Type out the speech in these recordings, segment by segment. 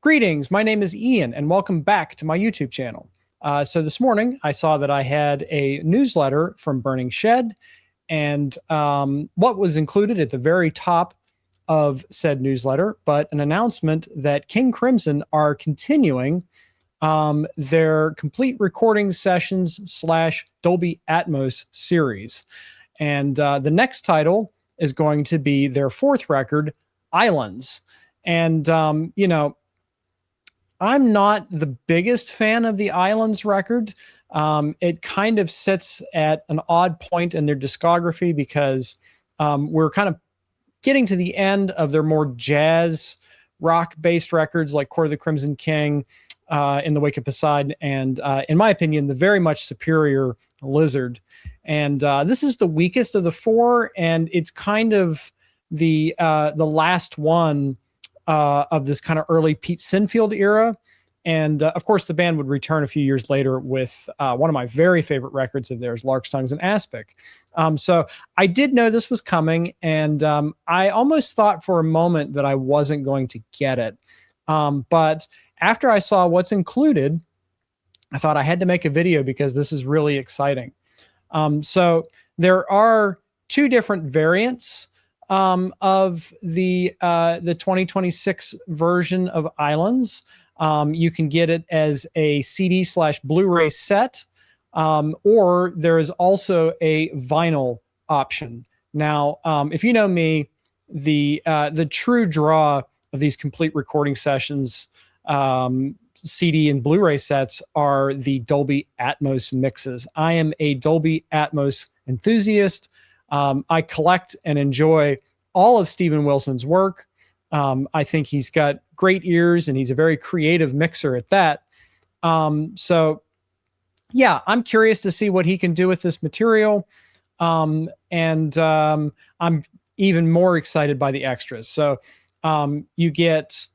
Greetings, my name is Ian, and welcome back to my YouTube channel. So this morning, I saw that I had a newsletter from Burning Shed, and what was included at the very top of said newsletter, but an announcement that King Crimson are continuing their complete recording sessions / Dolby Atmos series. And the next title is going to be their fourth record, Islands. And, I'm not the biggest fan of the Islands record. It kind of sits at an odd point in their discography because we're kind of getting to the end of their more jazz rock-based records like Court of the Crimson King, In the Wake of Poseidon, and in my opinion, the very much superior Lizard. And this is the weakest of the four, and it's kind of the last one of this kind of early Pete Sinfield era. And of course, the band would return a few years later with one of my very favorite records of theirs, Lark's Tongues and Aspic. So I did know this was coming, and I almost thought for a moment that I wasn't going to get it. But after I saw what's included, I thought I had to make a video because this is really exciting. So there are two different variants of the 2026 version of Islands. You can get it as a CD / Blu-ray set, or there is also a vinyl option. Now, if you know me, the true draw of these complete recording sessions, CD and Blu-ray sets, are the Dolby Atmos mixes. I am a Dolby Atmos enthusiast. I collect and enjoy all of Steven Wilson's work. I think he's got great ears, and he's a very creative mixer at that. So, yeah, I'm curious to see what he can do with this material. I'm even more excited by the extras. So you get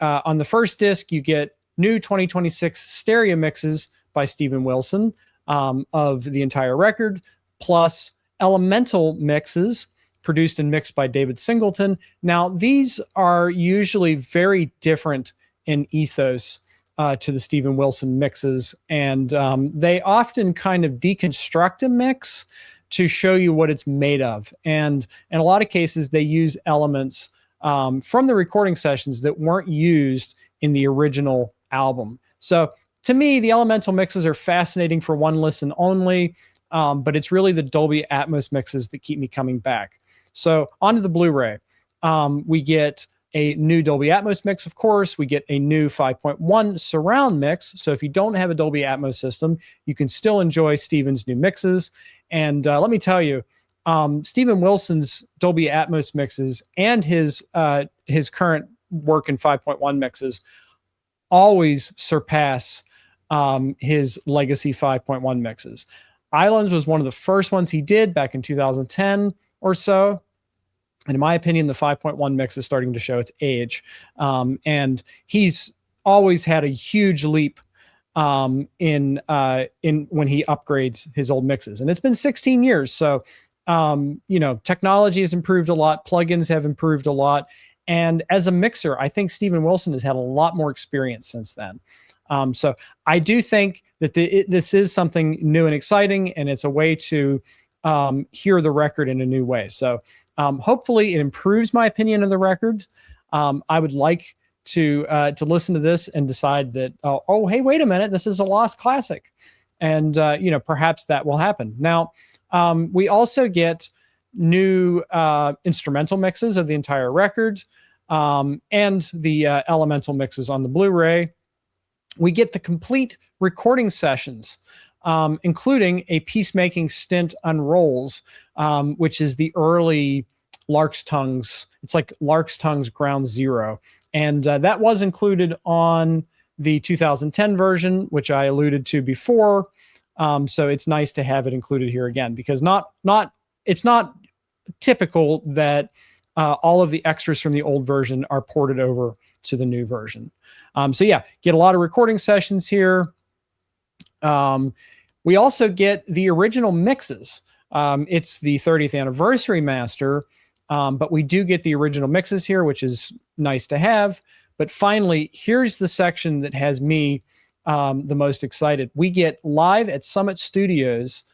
on the first disc, you get new 2026 stereo mixes by Steven Wilson of the entire record, plus elemental mixes produced and mixed by David Singleton. Now, these are usually very different in ethos to the Steven Wilson mixes, and they often kind of deconstruct a mix to show you what it's made of. And in a lot of cases, they use elements from the recording sessions that weren't used in the original album. So to me, the elemental mixes are fascinating for one listen only. But it's really the Dolby Atmos mixes that keep me coming back. So onto the Blu-ray. We get a new Dolby Atmos mix, of course. We get a new 5.1 surround mix. So if you don't have a Dolby Atmos system, you can still enjoy Steven's new mixes. And let me tell you, Steven Wilson's Dolby Atmos mixes and his current work in 5.1 mixes always surpass his legacy 5.1 mixes. Islands was one of the first ones he did back in 2010 or so. And in my opinion, the 5.1 mix is starting to show its age. And he's always had a huge leap in when he upgrades his old mixes. And it's been 16 years. So, technology has improved a lot. Plugins have improved a lot. And as a mixer, I think Steven Wilson has had a lot more experience since then. So I do think that this is something new and exciting, and it's a way to hear the record in a new way. So hopefully it improves my opinion of the record. I would like to listen to this and decide that, oh, hey, wait a minute, this is a lost classic. And, perhaps that will happen. Now, we also get new instrumental mixes of the entire record and the elemental mixes on the Blu-ray. We get the complete recording sessions, including a peacemaking stint unrolls, which is the early Lark's Tongues. It's like Lark's Tongues Ground Zero. And that was included on the 2010 version, which I alluded to before. So it's nice to have it included here again, because it's not typical that all of the extras from the old version are ported over to the new version. So yeah, get a lot of recording sessions here. We also get the original mixes. It's the 30th anniversary master, but we do get the original mixes here, which is nice to have. But finally, here's the section that has me the most excited. We get live at Summit Studios,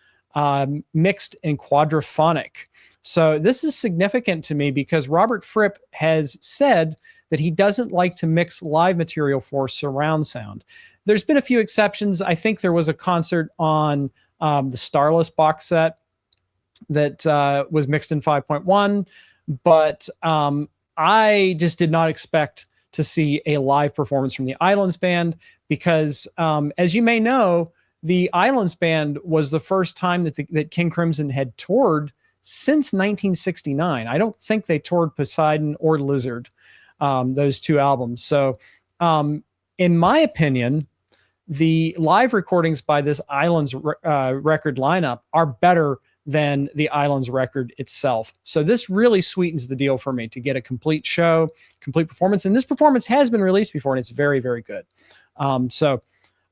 mixed in quadraphonic. So this is significant to me because Robert Fripp has said that he doesn't like to mix live material for surround sound. There's been a few exceptions. I think there was a concert on the Starless box set that was mixed in 5.1, but I just did not expect to see a live performance from the Islands Band because, as you may know, the Islands Band was the first time that King Crimson had toured since 1969. I don't think they toured Poseidon or Lizard, those two albums. So, in my opinion, the live recordings by this Islands record lineup are better than the Islands record itself. So this really sweetens the deal for me to get a complete show, complete performance. And this performance has been released before, and it's very, very good. So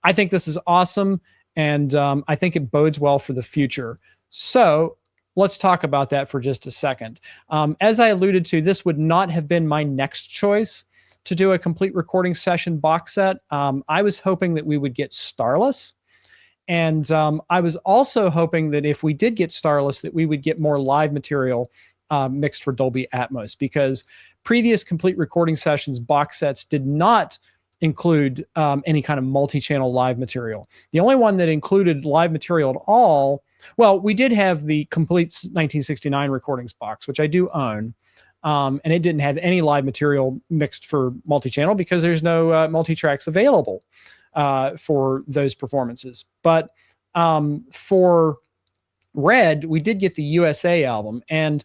I think this is awesome, and I think it bodes well for the future. So let's talk about that for just a second. As I alluded to, this would not have been my next choice to do a complete recording session box set. I was hoping that we would get Starless. And I was also hoping that if we did get Starless, that we would get more live material mixed for Dolby Atmos, because previous complete recording sessions box sets did not include any kind of multi-channel live material. The only one that included live material at all, well, we did have the complete 1969 recordings box, which I do own. And it didn't have any live material mixed for multi-channel because there's no multi-tracks available for those performances. But for Red, we did get the USA album, and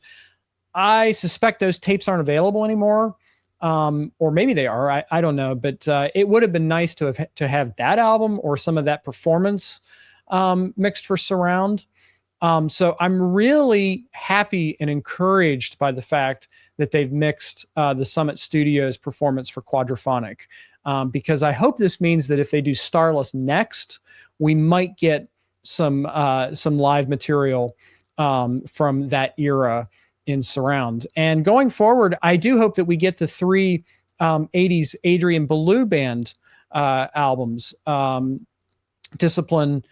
I suspect those tapes aren't available anymore, or maybe they are. I don't know, but it would have been nice to have that album or some of that performance mixed for surround. So I'm really happy and encouraged by the fact that they've mixed the Summit Studios performance for quadraphonic. Because I hope this means that if they do Starless next, we might get some live material from that era in surround. And going forward, I do hope that we get the three 80s Adrian Belew Band albums, Discipline,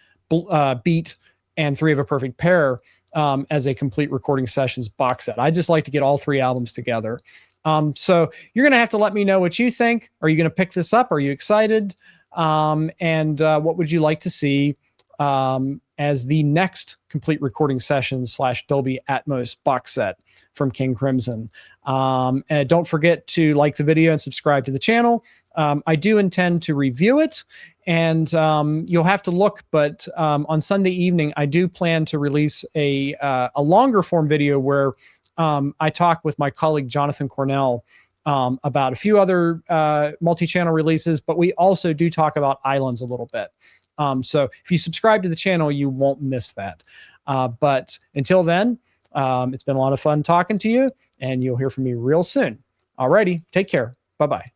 Beat, and Three of a Perfect Pair, as a complete recording sessions box set. I just like to get all three albums together. So you're going to have to let me know what you think. Are you going to pick this up? Are you excited? And what would you like to see as the next complete recording session / Dolby Atmos box set from King Crimson? And don't forget to like the video and subscribe to the channel. I do intend to review it, and you'll have to look, but on Sunday evening, I do plan to release a longer form video where I talk with my colleague Jonathan Cornell about a few other multi-channel releases, but we also do talk about Islands a little bit. So if you subscribe to the channel, you won't miss that. But until then, it's been a lot of fun talking to you, and you'll hear from me real soon. Alrighty, take care. Bye-bye.